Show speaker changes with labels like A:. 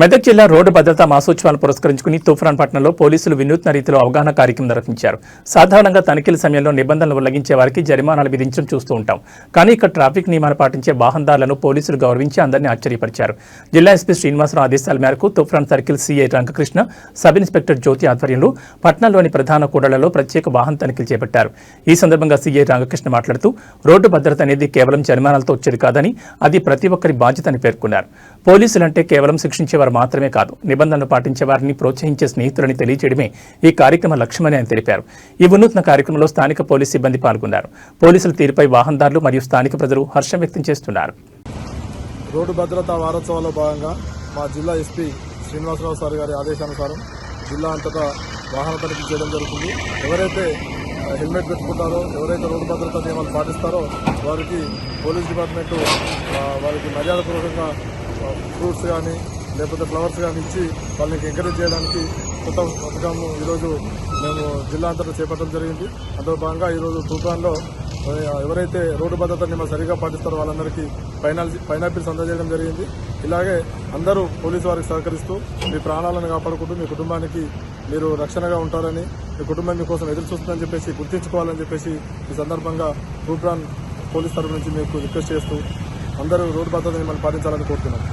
A: మెదక్ జిల్లా రోడ్డు భద్రతా మాసోత్సవాలను పురస్కరించుకుని తూఫాన్ పట్టణంలో పోలీసులు వినూత్న రీతిలో అవగాహన కార్యక్రమం నిర్వహించారు. సాధారణంగా తనిఖీల సమయంలో నిబంధనలు ఉల్లంఘించే వారికి జరిమానాలు విధించడం చూస్తూ ఉంటాం. కానీ ఇక్కడ ట్రాఫిక్ నియమాలు పాటించే వాహనదారులను పోలీసులు గౌరవించి అందరినీ ఆశ్చర్యపరిచారు. జిల్లా ఎస్పీ శ్రీనివాసరావు ఆదేశాల మేరకు తూఫాన్ circle CI Rangakrishna, sub inspector Jyothi ఆధ్వర్యంలో పట్టణంలోని ప్రధాన కూడళ్లలో ప్రత్యేక వాహన తనిఖీలు చేపట్టారు. ఈ సందర్భంగా సీఐ రంగకృష్ణ మాట్లాడుతూ రోడ్డు భద్రత అనేది కేవలం జరిమానాలతో వచ్చేది కాదని అది ప్రతి ఒక్కరి బాధ్యతని పేర్కొన్నారు. పోలీసులంటే కేవలం శిక్షించేవారు మాత్రమే కాదు, నిబంధనలు పాటించే వారిని ప్రోత్సహించే స్నేహితులని తెలియజేయడమే ఈ కార్యక్రమ లక్ష్యమని ఆయన తెలిపారు. ఈ వినూత్న కార్యక్రమంలో స్థానిక పోలీసు సిబ్బంది పాల్గొన్నారు. పోలీసుల తీరుపై వాహనదారులు మరియు స్థానిక ప్రజలు హర్షం వ్యక్తం చేస్తున్నారు.
B: రోడ్డు భద్రతా వారోత్సవాల్లో భాగంగా మా జిల్లా ఎస్పీ శ్రీనివాసరావు సార్ గారి ఆదేశానుసారం జిల్లా అంతటా వాహన తనిఖీ చేయడం జరుగుతుంది. ఎవరైతే హెల్మెట్ పెట్టుకుంటారో, ఎవరైతే రోడ్డు భద్రతా నియమాలు పాటిస్తారో వారికి పోలీస్ డిపార్ట్మెంట్ వారికి మర్యాదపూర్వకంగా ఫ్రూట్స్ కానీ లేకపోతే ఫ్లవర్స్ కానీ ఇచ్చి వాళ్ళకి ఎంకరేజ్ చేయడానికి కొత్త పథకం ఈరోజు మేము జిల్లా అంతటా చేపట్టడం జరిగింది. అందులో భాగంగా ఈరోజు తూఫాన్లో ఎవరైతే రోడ్డు భద్రత నియమాలు సరిగా పాటిస్తారో వాళ్ళందరికీ పైనాపిల్స్ అందజేయడం జరిగింది. ఇలాగే అందరూ పోలీసు వారికి సహకరిస్తూ మీ ప్రాణాలను కాపాడుకుంటూ మీ కుటుంబానికి మీరు రక్షణగా ఉంటారని, మీ కుటుంబం మీకోసం ఎదురు చూస్తుందని చెప్పేసి గుర్తించుకోవాలని చెప్పేసి ఈ సందర్భంగా తూఫాన్ పోలీస్ తరఫు నుంచి మీకు రిక్వెస్ట్ చేస్తూ అందరూ రోడ్డు భద్రత నియమాలు పాటించాలని కోరుతున్నాం.